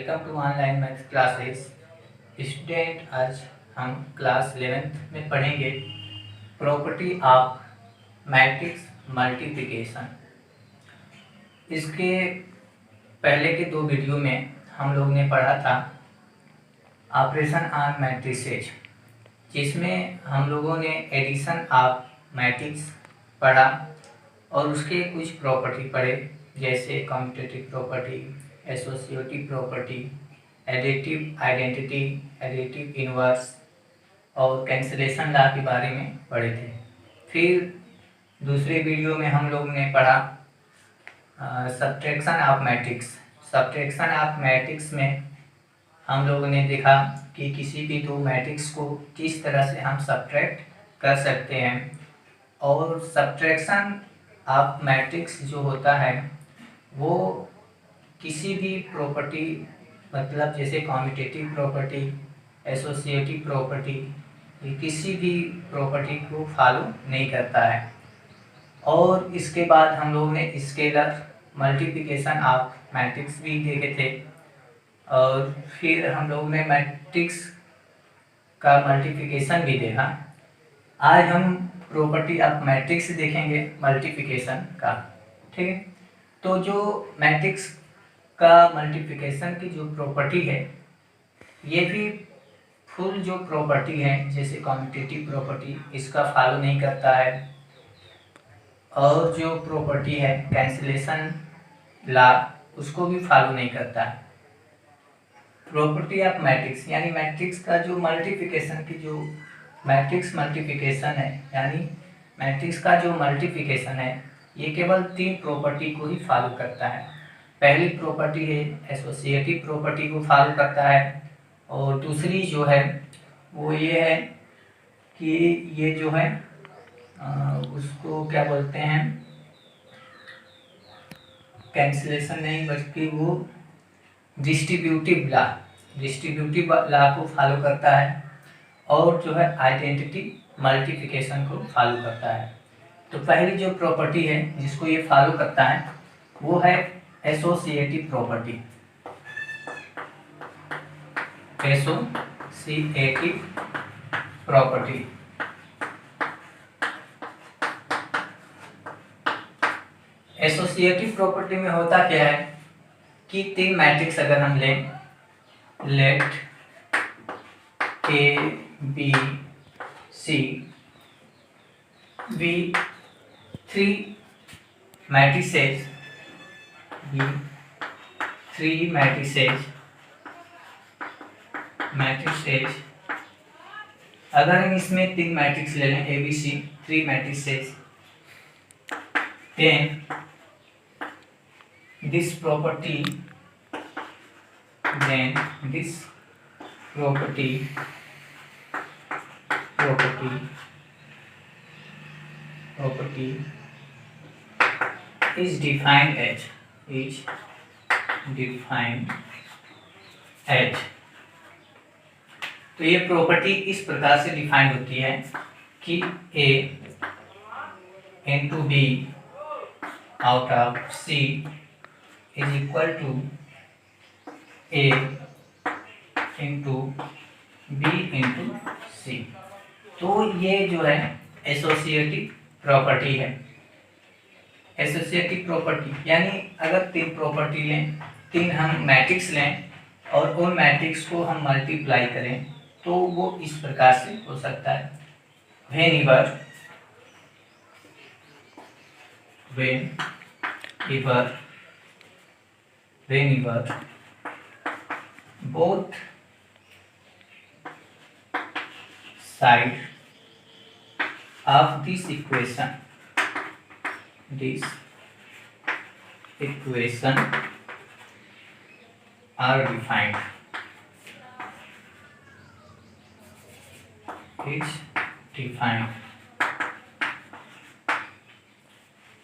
Welcome to online maths classes. Student, आज हम class 11th में पढ़ेंगे प्रॉपर्टी ऑफ मैट्रिक्स मल्टीप्लिकेशन। इसके पहले के 2 वीडियो में हम लोग ने पढ़ा था ऑपरेशन ऑन मैट्रिसेज, जिसमें हम लोगों ने एडिशन ऑफ मैट्रिक्स पढ़ा और उसके कुछ प्रॉपर्टी पढ़े, जैसे commutative property, associative property, additive identity, additive inverse और कैंसिलेशन लॉ के बारे में पढ़े थे। फिर दूसरे वीडियो में हम लोग ने पढ़ा subtraction of matrix. Subtraction of matrix में हम लोगों ने देखा कि किसी भी 2 मैट्रिक्स को किस तरह से हम सब्ट्रैक्ट कर सकते हैं, और सब्ट्रैक्शन ऑफ मैट्रिक्स जो होता है वो किसी भी प्रॉपर्टी, मतलब जैसे कम्यूटेटिव प्रॉपर्टी, एसोसिएटिव प्रॉपर्टी, किसी भी प्रॉपर्टी को फॉलो नहीं करता है। और इसके बाद हम लोग ने स्केलर मल्टीप्लिकेशन ऑफ मैट्रिक्स भी देखे थे, और फिर हम लोग ने मैट्रिक्स का मल्टीप्लिकेशन भी देखा। आज हम प्रॉपर्टी ऑफ मैट्रिक्स देखेंगे मल्टीप्लिकेशन का, ठीक है। तो जो मैट्रिक्स का मल्टीप्लिकेशन की जो प्रॉपर्टी है, ये भी फुल जो प्रॉपर्टी है जैसे कम्यूटेटिव प्रॉपर्टी, इसका फॉलो नहीं करता है। और जो प्रॉपर्टी है कैंसिलेशन लॉ, उसको भी फॉलो नहीं करता है। प्रॉपर्टी ऑफ मैट्रिक्स यानी मैट्रिक्स का जो मल्टीप्लिकेशन की जो मैट्रिक्स मल्टीप्लिकेशन है, यानी मैट्रिक्स का जो मल्टीप्लिकेशन है, ये केवल 3 प्रॉपर्टी को ही फॉलो करता है। पहली प्रॉपर्टी है एसोसिएटिव प्रॉपर्टी को फॉलो करता है, और दूसरी जो है वो ये है कि ये जो है उसको क्या बोलते हैं, कैंसिलेशन नहीं बल्कि वो डिस्ट्रीब्यूटिव लॉ को फॉलो करता है, और जो है आइडेंटिटी मल्टीप्लिकेशन को फॉलो करता है। तो पहली जो प्रॉपर्टी है जिसको ये फॉलो करता है वो है associative property. Associative property associative property में होता क्या है कि 3 मैट्रिक्स अगर हम लें, let A B C, be 3 matrices, अगर हम इसमें 3 मैट्रिक्स ले लें, A B C 3 matrices, then this property is defined as तो ये प्रॉपर्टी इस प्रकार से डिफाइंड होती है कि A into B out of C is equal to A into B into C। तो ये जो है एसोसिएटिव प्रॉपर्टी है। एसोसिएटिव प्रॉपर्टी यानी अगर 3 प्रॉपर्टी लें, 3 हम मैट्रिक्स लें और उन मैट्रिक्स को हम मल्टीप्लाई करें, तो वो इस प्रकार से हो सकता है। whenever both sides of this equation are defined,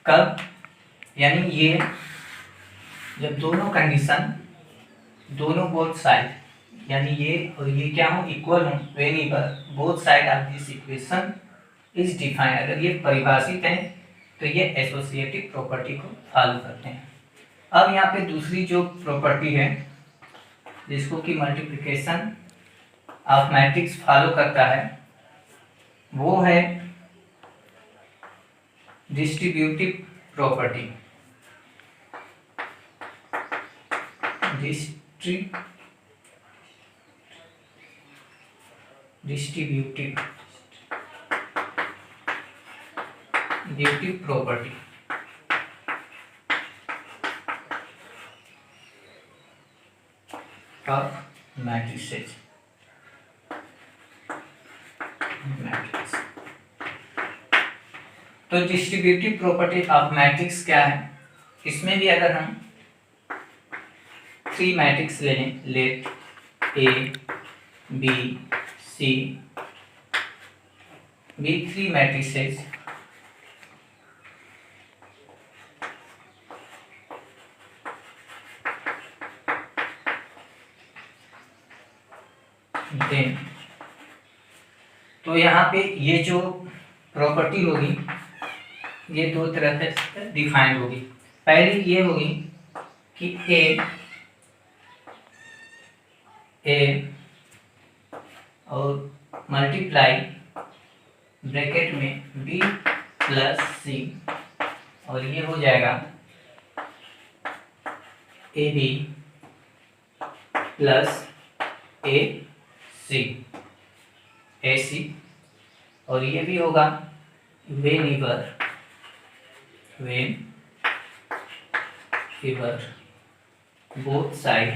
कब, यानी ये जब दोनों कंडीशन, दोनों बोथ साइड, यानी ये और ये क्या हो, इक्वल हो, whenever both side of this equation is defined, अगर ये परिभाषित है तो ये एसोसिएटिव प्रॉपर्टी को फॉलो करते हैं। अब यहाँ पे दूसरी जो प्रॉपर्टी है जिसको कि मल्टीप्लिकेशन ऑफ मैट्रिक्स फॉलो करता है, वो है distributive property. Distributive property of matrices. तो डिस्ट्रीब्यूटिव प्रॉपर्टी ऑफ मैट्रिक्स क्या है? इसमें भी अगर हम 3 मैट्रिक्स ले लें, let A B C be 3 matrices, then तो यहाँ पे ये जो प्रॉपर्टी होगी ये 2 तरह से डिफाइंड होगी। पहली ये होगी कि ए और मल्टीप्लाई ब्रैकेट में बी प्लस सी, और ये हो जाएगा ए बी प्लस ए सी, और ये भी होगा when ever both side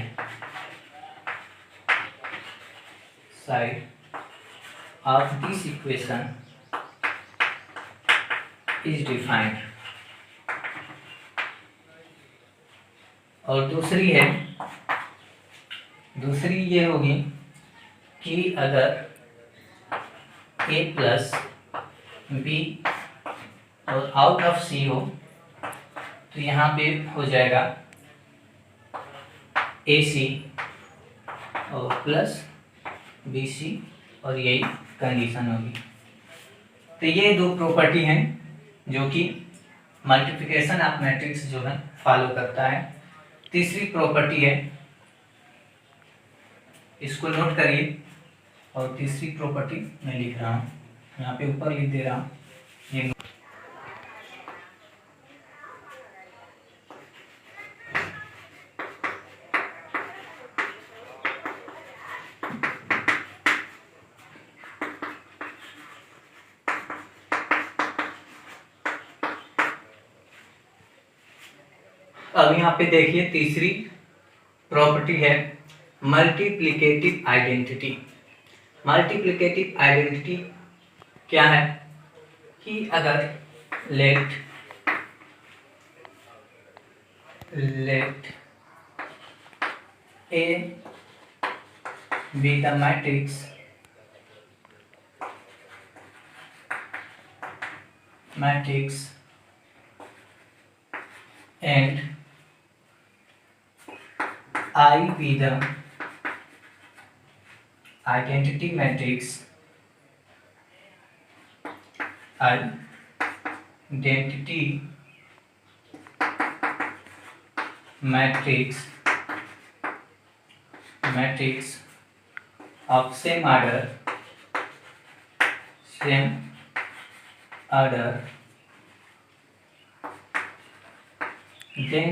of this equation is defined। और दूसरी ये होगी कि अगर a प्लस बी और आउट ऑफ सी हो तो यहाँ पे हो जाएगा ए सी और प्लस बी सी, और यही कंडीशन होगी। तो ये 2 प्रॉपर्टी हैं जो कि मल्टीप्लिकेशन ऑफ मैट्रिक्स जो है फॉलो करता है। तीसरी प्रॉपर्टी है, इसको नोट करिए, और तीसरी प्रॉपर्टी मैं लिख रहा हूँ, यहाँ पे ऊपर लिख दे रहा हूँ ये। अब यहाँ पे देखिए तीसरी प्रॉपर्टी है मल्टीप्लिकेटिव आइडेंटिटी। मल्टीप्लिकेटिव आइडेंटिटी क्या है कि अगर let A B the matrix and I be the identity matrix of same order then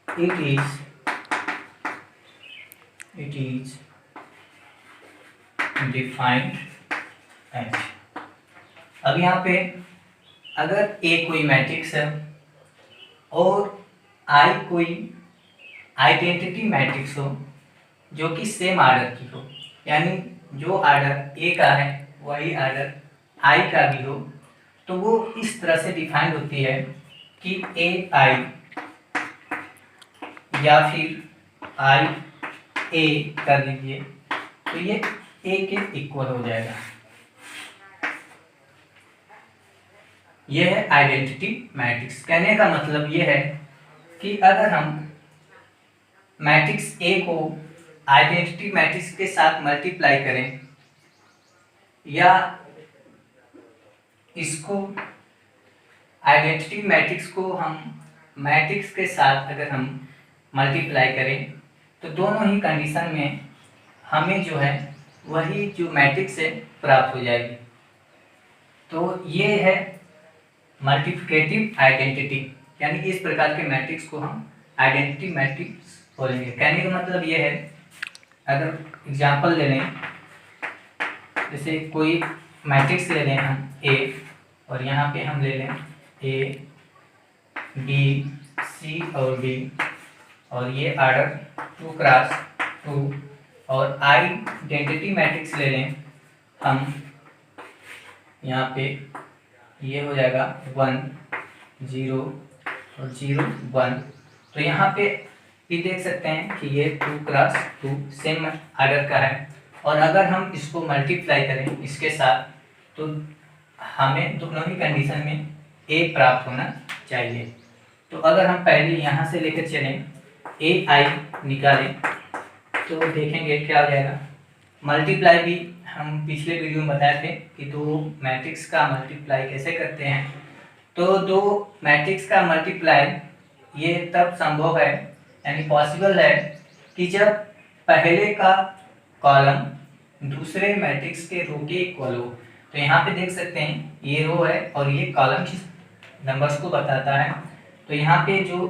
it is defined as। अब यहाँ पे अगर A कोई मैट्रिक्स है और I कोई आइडेंटिटी मैट्रिक्स हो जो कि सेम आर्डर की हो, यानी जो आर्डर A का है वही आर्डर I का भी हो, तो वो इस तरह से डिफाइंड होती है कि AI या फिर IA कर लीजिए, तो ये A के इक्वल हो जाएगा। यह है आइडेंटिटी मैट्रिक्स। कहने का मतलब यह है कि अगर हम मैट्रिक्स A को आइडेंटिटी मैट्रिक्स के साथ मल्टीप्लाई करें, या इसको आइडेंटिटी मैट्रिक्स को हम मैट्रिक्स के साथ अगर हम मल्टीप्लाई करें तो दोनों ही कंडीशन में हमें जो है वही जो मैट्रिक्स है प्राप्त हो जाएगी। तो ये है मल्टीप्लिकेटिव आइडेंटिटी, यानी इस प्रकार के मैट्रिक्स को हम आइडेंटिटी मैट्रिक्स बोलेंगे। कहने का मतलब ये है, अगर एग्जांपल ले लें, जैसे कोई मैट्रिक्स ले लें हम ए, और यहाँ पे हम ले लें ए बी सी और डी, और ये ऑर्डर 2 क्रॉस 2, और आइडेंटिटी मैट्रिक्स ले लें हम, यहाँ पे ये हो जाएगा 1 0 और 0 1। तो यहाँ पे भी देख सकते हैं कि ये 2 क्रॉस 2 सेम ऑर्डर का है, और अगर हम इसको मल्टीप्लाई करें इसके साथ तो हमें दोनों ही कंडीशन में ए प्राप्त होना चाहिए। तो अगर हम पहले यहाँ से लेकर चलें ए आई निकालें तो देखेंगे क्या हो जाएगा। मल्टीप्लाई भी हम पिछले वीडियो में बताए थे कि दो मैट्रिक्स का मल्टीप्लाई कैसे करते हैं। तो दो मैट्रिक्स का मल्टीप्लाई ये तब संभव है, यानी पॉसिबल है, कि जब पहले का कॉलम दूसरे मैट्रिक्स के रो के इक्वल हो। तो यहाँ पे देख सकते हैं ये रो है और ये कॉलम नंबर्स को बताता है। तो यहाँ पे जो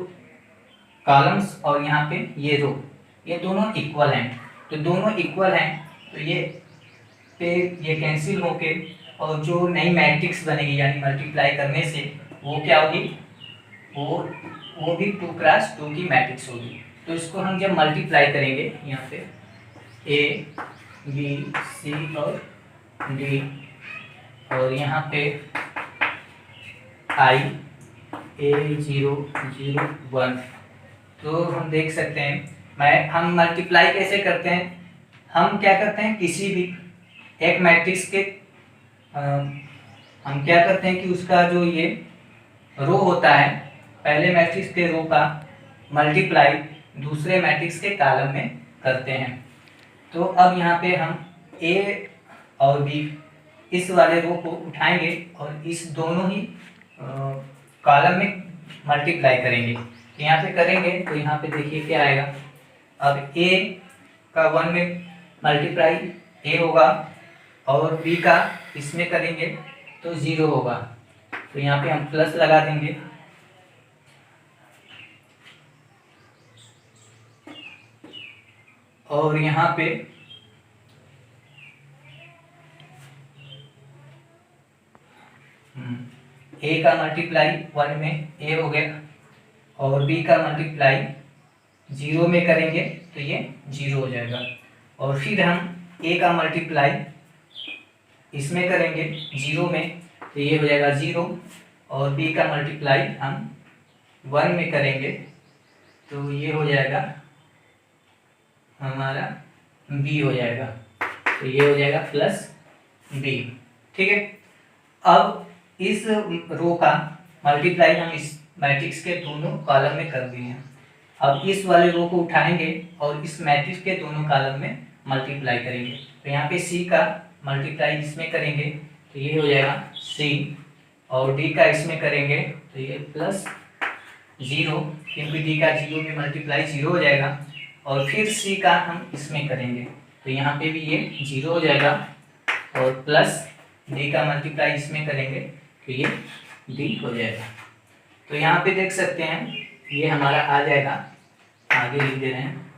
कॉलम्स और यहाँ पे ये रो, ये दोनों इक्वल हैं। तो दोनों इक्वल हैं तो ये कैंसिल होके और जो नई मैट्रिक्स बनेगी यानी मल्टीप्लाई करने से वो क्या होगी, वो भी 2 क्रॉस 2 की मैट्रिक्स होगी। तो इसको हम जब मल्टीप्लाई करेंगे यहाँ पे ए बी सी और डी, और यहाँ पे आई ए 0 0 1, तो हम देख सकते हैं हम मल्टीप्लाई कैसे करते हैं। हम क्या करते हैं, किसी भी एक मैट्रिक्स के हम क्या करते हैं कि उसका जो ये रो होता है, पहले मैट्रिक्स के रो का मल्टीप्लाई दूसरे मैट्रिक्स के कॉलम में करते हैं। तो अब यहाँ पे हम ए और बी इस वाले रो को उठाएंगे और इस दोनों ही कॉलम में मल्टीप्लाई करेंगे। तो यहाँ पे करेंगे तो यहाँ पे देखिए क्या आएगा। अब ए का 1 में मल्टीप्लाई ए होगा और बी का इसमें करेंगे तो 0 होगा। तो यहाँ पे हम प्लस लगा देंगे, और यहाँ पे ए का मल्टीप्लाई 1 में ए हो गया और बी का मल्टीप्लाई 0 में करेंगे तो ये 0 हो जाएगा। और फिर हम ए का मल्टीप्लाई इसमें करेंगे 0 में तो ये हो जाएगा 0, और बी का मल्टीप्लाई हम 1 में करेंगे तो ये हो जाएगा हमारा बी हो जाएगा। तो ये हो जाएगा प्लस बी। ठीक है, अब इस रो का मल्टीप्लाई हम इस मैट्रिक्स के दोनों कॉलम में कर दिए हैं। अब इस वाले रो को उठाएंगे और इस मैट्रिक्स के दोनों कॉलम में मल्टीप्लाई करेंगे। तो यहाँ पे सी का मल्टीप्लाई इसमें करेंगे तो ये हो जाएगा सी, और डी का इसमें करेंगे तो ये प्लस 0, क्योंकि डी का 0 में मल्टीप्लाई 0 हो जाएगा। और फिर सी का हम इसमें करेंगे तो यहाँ पे भी ये 0 हो जाएगा, और प्लस डी का मल्टीप्लाई इसमें करेंगे तो ये डी हो जाएगा। तो यहाँ पे देख सकते हैं ये हमारा आ जाएगा, आगे लिख दे रहे हैं,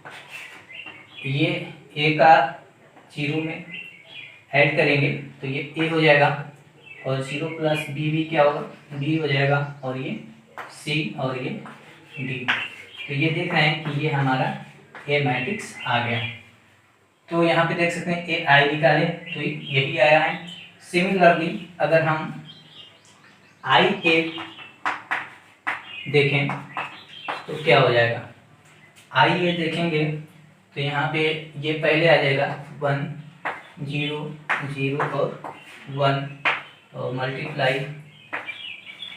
ये ए का 0 में ऐड करेंगे तो ये ए हो जाएगा, और 0 प्लस बी भी क्या होगा, बी हो जाएगा, और ये सी और ये डी। तो ये देख रहे हैं कि ये हमारा ए मैट्रिक्स आ गया। तो यहाँ पे देख सकते हैं ए आई निकाले तो यही आया है। सिमिलरली अगर हम आई ए देखें तो क्या हो जाएगा, आई ए देखेंगे तो यहाँ पे ये पहले आ जाएगा 1 0 0 और 1, और मल्टीप्लाई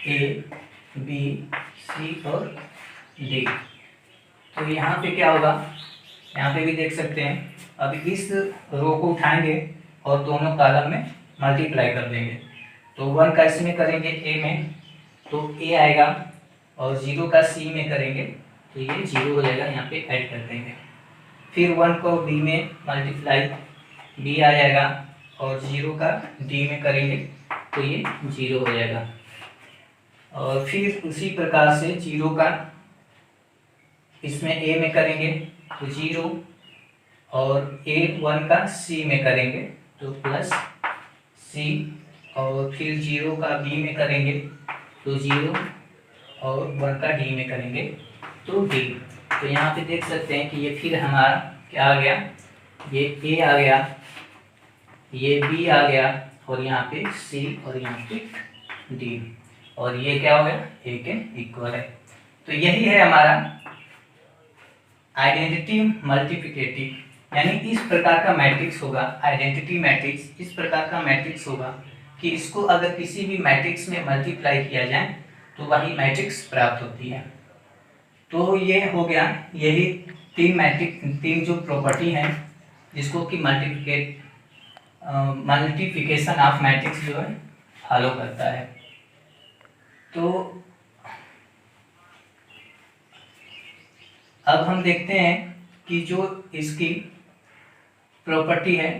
ए बी सी और डी। तो यहाँ पे क्या होगा, यहाँ पे भी देख सकते हैं। अब इस रो को उठाएंगे और दोनों कॉलम में मल्टीप्लाई कर देंगे। तो 1 का इसमें करेंगे ए में तो ए आएगा, और 0 का सी में करेंगे तो ये 0 हो जाएगा, यहाँ पे ऐड कर देंगे। फिर 1 को b में मल्टीप्लाई, b आ जाएगा, और 0 का d में करेंगे तो ये 0 हो जाएगा। और फिर उसी प्रकार से 0 का इसमें a में करेंगे तो 0, और a1 का c में करेंगे तो प्लस c, और फिर 0 का b में करेंगे तो 0, और 1 का d में करेंगे तो d। तो यहाँ पे देख सकते हैं कि ये फिर हमारा क्या आ गया, ये a आ गया, ये b आ गया, और यहाँ पे c, और यहाँ पे d, और ये क्या हो गया, a के इक्वल है। तो यही है हमारा आइडेंटिटी मल्टीप्लिकेटिव, यानी इस प्रकार का मैट्रिक्स होगा, आइडेंटिटी मैट्रिक्स इस प्रकार का मैट्रिक्स होगा कि इसको अगर किसी भी मैट्रिक्स में मल्टीप्लाई किया जाए तो वही मैट्रिक्स प्राप्त होती है। तो ये हो गया, यही तीन जो प्रॉपर्टी हैं जिसको कि मल्टीप्लिकेशन ऑफ मैट्रिक्स जो है फॉलो करता है। तो अब हम देखते हैं कि जो इसकी प्रॉपर्टी है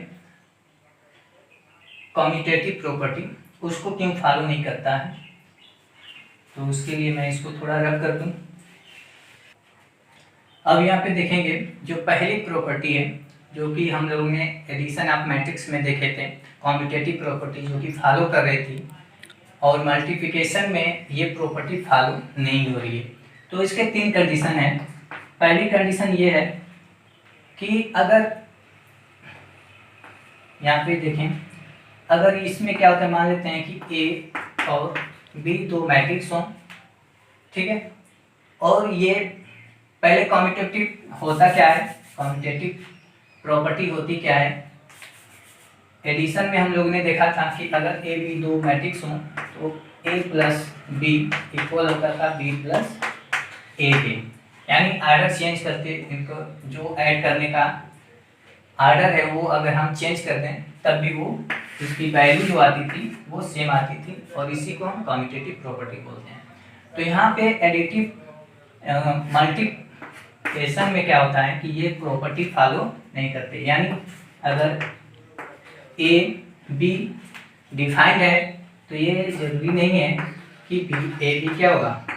कम्यूटेटिव प्रॉपर्टी, उसको क्यों फॉलो नहीं करता है। तो उसके लिए मैं इसको थोड़ा रब कर दूं। अब यहाँ पे देखेंगे जो पहली प्रॉपर्टी है जो कि हम लोगों ने एडिशन ऑफ मैट्रिक्स में देखे थे, कम्यूटेटिव प्रॉपर्टी जो कि फॉलो कर रही थी, और मल्टीप्लिकेशन में ये प्रॉपर्टी फॉलो नहीं हो रही है। तो इसके 3 कंडीशन हैं। पहली कंडीशन ये है कि अगर यहाँ पे देखें, अगर इसमें क्या होता है, मान लेते हैं कि ए और बी दो मैट्रिक्स हों, ठीक है, और ये पहले कम्यूटेटिव होता क्या है, कम्यूटेटिव प्रॉपर्टी होती क्या है, एडिशन में हम लोगों ने देखा था कि अगर ए बी दो मैट्रिक्स हों तो ए प्लस बी इक्वल होता था बी प्लस ए के, यानी आर्डर चेंज करके इनको जो ऐड करने का आर्डर है वो अगर हम चेंज कर दें तब भी वो इसकी वैल्यू जो आती थी वो सेम आती थी, और इसी को हम कम्यूटेटिव प्रॉपर्टी बोलते हैं। तो यहाँ पे एडिटिव मल्टीप्लिकेशन में क्या होता है कि ये प्रॉपर्टी फॉलो नहीं करते, यानी अगर ए बी डिफाइंड है तो ये जरूरी नहीं है कि ए बी क्या होगा,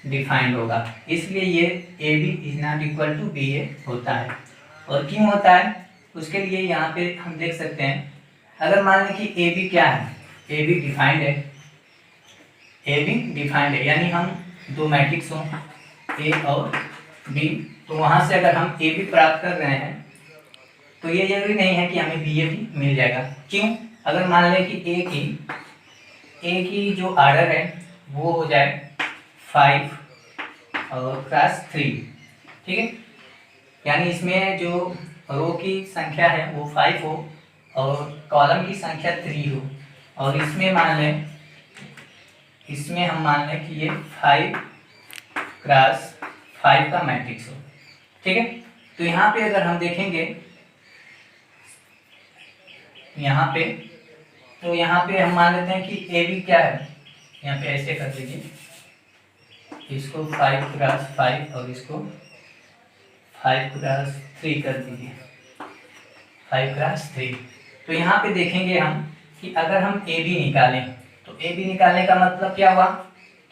डिफाइंड होगा। इसलिए ये A B is not equal to B A होता है। और क्यों होता है उसके लिए यहाँ पे हम देख सकते हैं, अगर मान लें कि ए बी क्या है, ए बी डिफाइंड है, ए बी डिफाइंड है, यानी हम दो मैट्रिक्स हों ए और बी, तो वहाँ से अगर हम ए बी प्राप्त कर रहे हैं तो ये जरूरी नहीं है कि हमें बी ए भी मिल जाएगा। क्यों, अगर मान लें कि ए की जो आर्डर है वो हो जाए 5 और क्रॉस 3, ठीक है, यानी इसमें जो रो की संख्या है वो 5 हो और कॉलम की संख्या 3 हो, और इसमें हम मान लें कि ये 5 क्रॉस 5 का मैट्रिक्स हो, ठीक है। तो यहाँ पे अगर हम देखेंगे यहाँ पे, तो यहाँ पे हम मान लेते हैं कि ए बी क्या है, यहाँ पे ऐसे कर दीजिए, इसको 5 क्रॉस 5 और इसको 5 क्रॉस 3 कर दीजिए, 5 क्रॉस 3। तो यहाँ पे देखेंगे हम कि अगर हम ए बी निकालें तो ए बी निकालने का मतलब क्या हुआ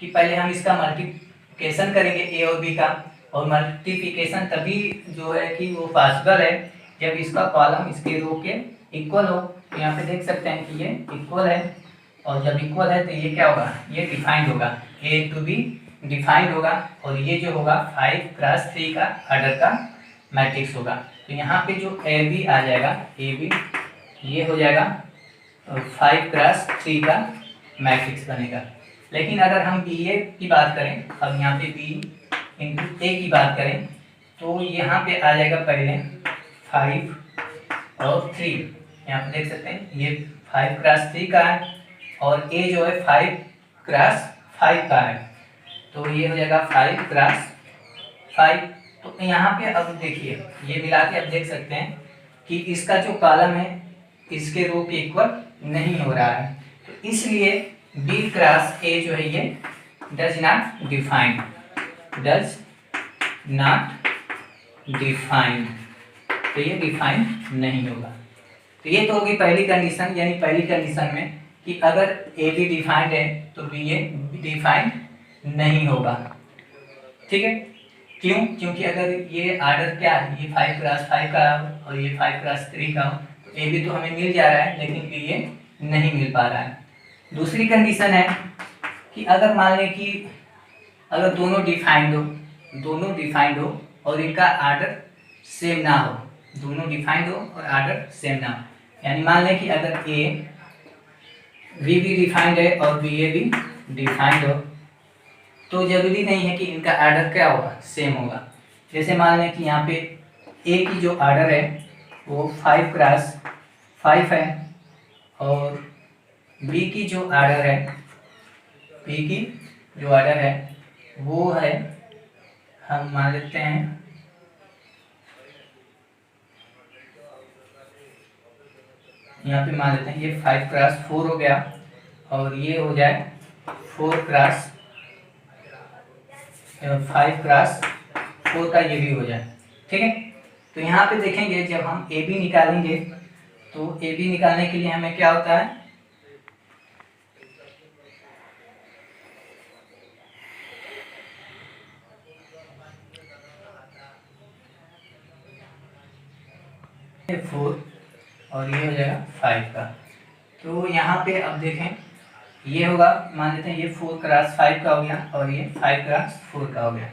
कि पहले हम इसका मल्टीप्लिकेशन करेंगे ए और बी का, और मल्टीप्लिकेशन तभी जो है कि वो पॉसिबल है जब इसका कॉलम इसके रो के इक्वल हो। तो यहाँ पे देख सकते हैं कि ये इक्वल है, और जब इक्वल है तो ये क्या होगा, ये डिफाइंड होगा, ए टू बी डिफाइंड होगा, और ये जो होगा 5 क्रॉस 3 का ऑर्डर का मैट्रिक्स होगा। तो यहाँ पे जो ए बी आ जाएगा, ए बी ये हो जाएगा 5 क्रॉस 3 का मैट्रिक्स बनेगा। लेकिन अगर हम बी ए की बात करें, अब यहाँ पे बी इंटू ए की बात करें तो यहाँ पे आ जाएगा पहले 5 और 3, यहाँ पे देख सकते हैं ये 5 क्रॉस 3 का है, और ए जो है 5 क्रॉस 5 का है, तो ये हो जाएगा 5 क्रॉस 5। तो यहाँ पे अब देखिए ये मिला के अब देख सकते हैं कि इसका जो कॉलम है इसके रो के इक्वल नहीं हो रहा है, तो इसलिए बी क्रॉस ए जो है ये does not defined, does not defined, तो ये डिफाइंड नहीं होगा। तो ये तो होगी पहली कंडीशन, यानी पहली कंडीशन में कि अगर ए बी डिफाइंड है तो बी ए डिफाइंड नहीं होगा। ठीक है, क्यों? क्योंकि अगर ये आर्डर क्या है, ये 5x5 का हो और ये 5x3 का हो, तो ए बी तो हमें मिल जा रहा है लेकिन बी ए नहीं मिल पा रहा है। दूसरी कंडीशन है कि अगर मान लें कि अगर दोनों डिफाइंड हो और इनका आर्डर सेम ना हो, दोनों डिफाइंड हो और आर्डर सेम ना हो, यानी मान लें कि अगर ए बी भी डिफाइंड है और बी ए भी डिफाइंड हो, तो जरूरी नहीं है कि इनका आर्डर क्या होगा, सेम होगा। जैसे मान लें कि यहाँ पे ए की जो आर्डर है वो 5x5 है और बी की जो आर्डर है वो है, हम मान लेते हैं यहाँ पे मान लेते हैं ये 5x4 हो गया और ये हो जाए 5x4 का ये भी हो जाए। ठीक है, तो यहाँ पे देखेंगे जब हम ए बी निकालेंगे तो ए बी निकालने के लिए हमें क्या होता है, ये 4 और ये हो जाएगा 5 का। तो यहाँ पे अब देखें ये होगा, मान लेते हैं ये 4x5 का हो गया और ये 5x4 का हो गया।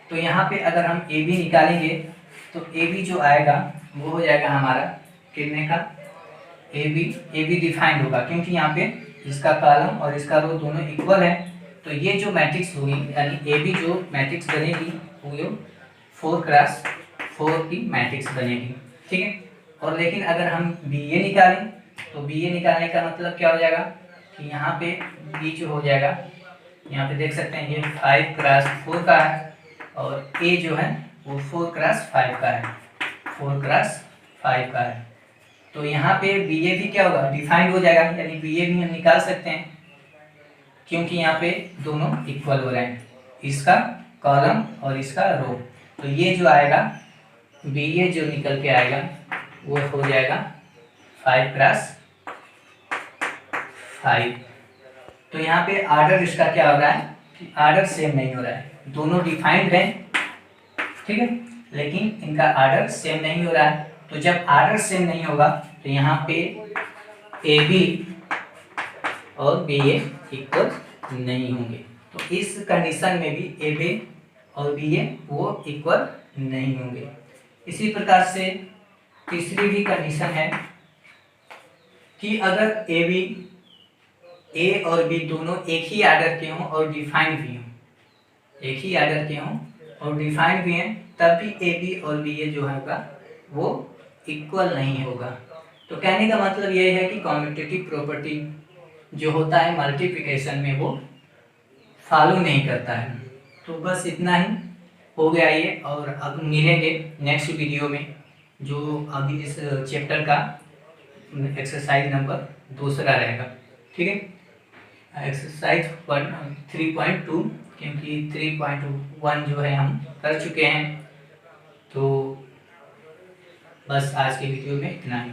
तो यहाँ पे अगर हम ए बी निकालेंगे तो ए बी जो आएगा वो हो जाएगा हमारा कितने का, ए बी डिफाइंड होगा क्योंकि यहाँ पे इसका कॉलम और इसका रो दोनों इक्वल है। तो ये जो मैट्रिक्स होगी यानी ए बी जो मैट्रिक्स बनेगी वो 4x4 की मैट्रिक्स बनेगी। ठीक है, और लेकिन अगर हम बी ए निकालें तो बी ए निकालने का मतलब क्या हो जाएगा कि यहाँ पे बी जो हो जाएगा, यहाँ पे देख सकते हैं ये 5x4 का है और ए जो है वो 4x5 का है, 4x5 का है। तो यहाँ पे बी ए भी क्या होगा, डिफाइंड हो जाएगा, यानी बी ए भी हम निकाल सकते हैं क्योंकि यहाँ पे दोनों इक्वल हो रहे हैं, इसका कॉलम और इसका रो। तो ये जो आएगा बी ए जो निकल के आएगा वो हो जाएगा 5x5। तो यहाँ पे आर्डर इसका क्या हो रहा है कि आर्डर सेम नहीं हो रहा है, दोनों डिफाइंड हैं। ठीक है, लेकिन इनका आर्डर सेम नहीं हो रहा है। तो जब आर्डर सेम नहीं होगा तो यहाँ पे ए बी और बी ए इक्वल नहीं होंगे। तो इस कंडीशन में भी ए बी और बी ए वो इक्वल नहीं होंगे। इसी प्रकार से तीसरी भी कंडीशन है कि अगर ए और बी दोनों एक ही आर्डर के हों और डिफाइंड भी हों, एक ही आर्डर के हों और डिफाइंड भी हैं, तब भी ए बी और बी ए जो होगा वो इक्वल नहीं होगा। तो कहने का मतलब ये है कि कॉम्यूटेटिव प्रॉपर्टी जो होता है मल्टीप्लिकेशन में वो फॉलो नहीं करता है। तो बस इतना ही हो गया ये, और अब मिलेंगे नेक्स्ट वीडियो में जो अभी इस चैप्टर का एक्सरसाइज नंबर 2 रहेगा। ठीक है, एक्सरसाइज 3.2 क्योंकि 3.1 जो है हम कर चुके हैं। तो बस आज के वीडियो में इतना ही।